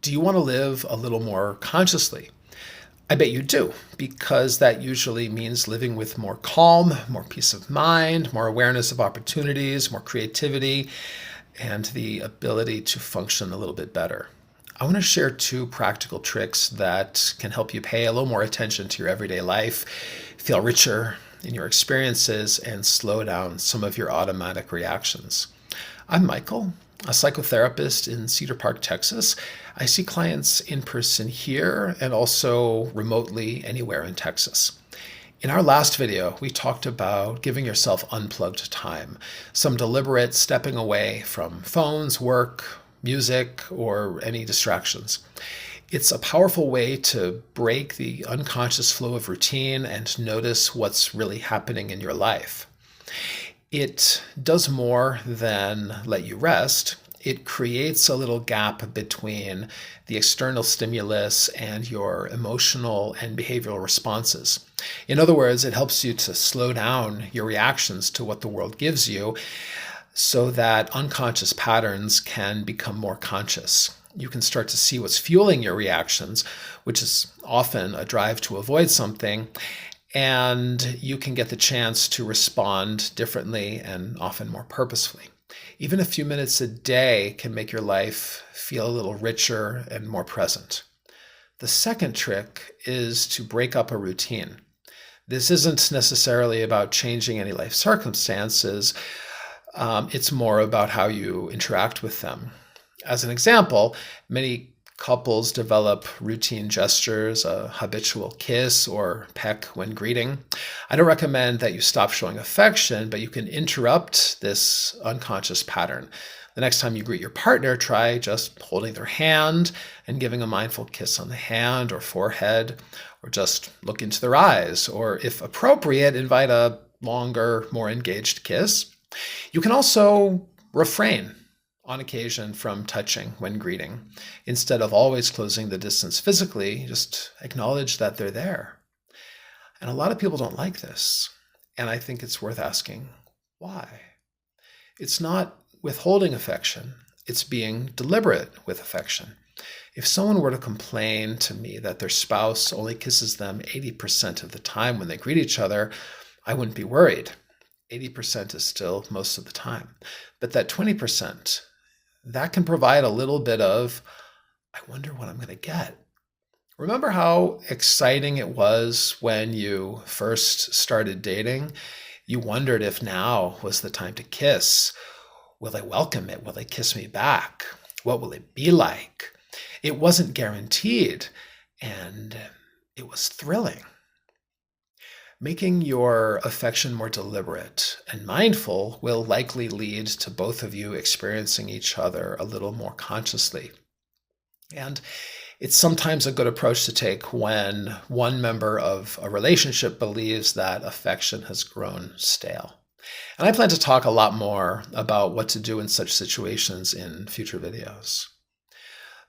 Do you want to live a little more consciously? I bet you do, because that usually means living with more calm, more peace of mind, more awareness of opportunities, more creativity, and the ability to function a little bit better. I want to share two practical tricks that can help you pay a little more attention to your everyday life, feel richer in your experiences, and slow down some of your automatic reactions. I'm Michael, a psychotherapist in Cedar Park, Texas. I see clients in person here and also remotely anywhere in Texas. In our last video, we talked about giving yourself unplugged time, some deliberate stepping away from phones, work, music, or any distractions. It's a powerful way to break the unconscious flow of routine and notice what's really happening in your life. It does more than let you rest. It creates a little gap between the external stimulus and your emotional and behavioral responses. In other words, it helps you to slow down your reactions to what the world gives you so that unconscious patterns can become more conscious. You can start to see what's fueling your reactions, which is often a drive to avoid something, and you can get the chance to respond differently and often more purposefully. Even a few minutes a day can make your life feel a little richer and more present. The second trick is to break up a routine. This isn't necessarily about changing any life circumstances. It's more about how you interact with them. As an example, many couples develop routine gestures, a habitual kiss or peck when greeting. I don't recommend that you stop showing affection, but you can interrupt this unconscious pattern. The next time you greet your partner, try just holding their hand and giving a mindful kiss on the hand or forehead, or just look into their eyes, or if appropriate, invite a longer, more engaged kiss. You can also refrain on occasion from touching when greeting. Instead of always closing the distance physically, just acknowledge that they're there. And a lot of people don't like this. And I think it's worth asking, why? It's not withholding affection. It's being deliberate with affection. If someone were to complain to me that their spouse only kisses them 80% of the time when they greet each other, I wouldn't be worried. 80% is still most of the time. But that 20%, that can provide a little bit of, I wonder what I'm going to get. Remember how exciting it was when you first started dating? You wondered if now was the time to kiss. Will they welcome it? Will they kiss me back? What will it be like? It wasn't guaranteed, and it was thrilling. Making your affection more deliberate and mindful will likely lead to both of you experiencing each other a little more consciously. And it's sometimes a good approach to take when one member of a relationship believes that affection has grown stale. And I plan to talk a lot more about what to do in such situations in future videos.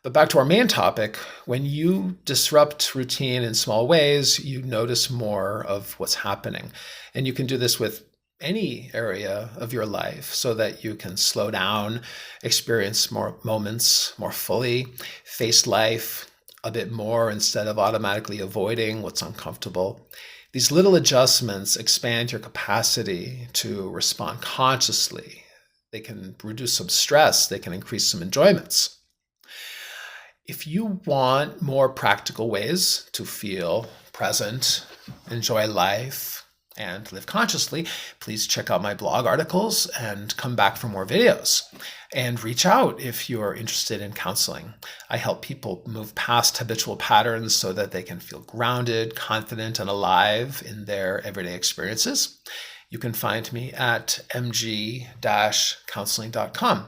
But back to our main topic, when you disrupt routine in small ways, you notice more of what's happening. And you can do this with any area of your life so that you can slow down, experience more moments more fully, face life a bit more instead of automatically avoiding what's uncomfortable. These little adjustments expand your capacity to respond consciously. They can reduce some stress. They can increase some enjoyments. If you want more practical ways to feel present, enjoy life, and live consciously, please check out my blog articles and come back for more videos. And reach out if you're interested in counseling. I help people move past habitual patterns so that they can feel grounded, confident, and alive in their everyday experiences. You can find me at mg-counseling.com.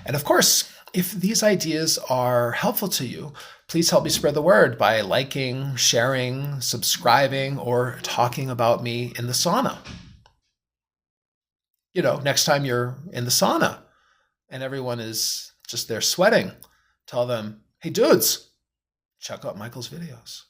And of course, if these ideas are helpful to you, please help me spread the word by liking, sharing, subscribing, or talking about me in the sauna. Next time you're in the sauna and everyone is just there sweating, tell them, hey dudes, check out Michael's videos.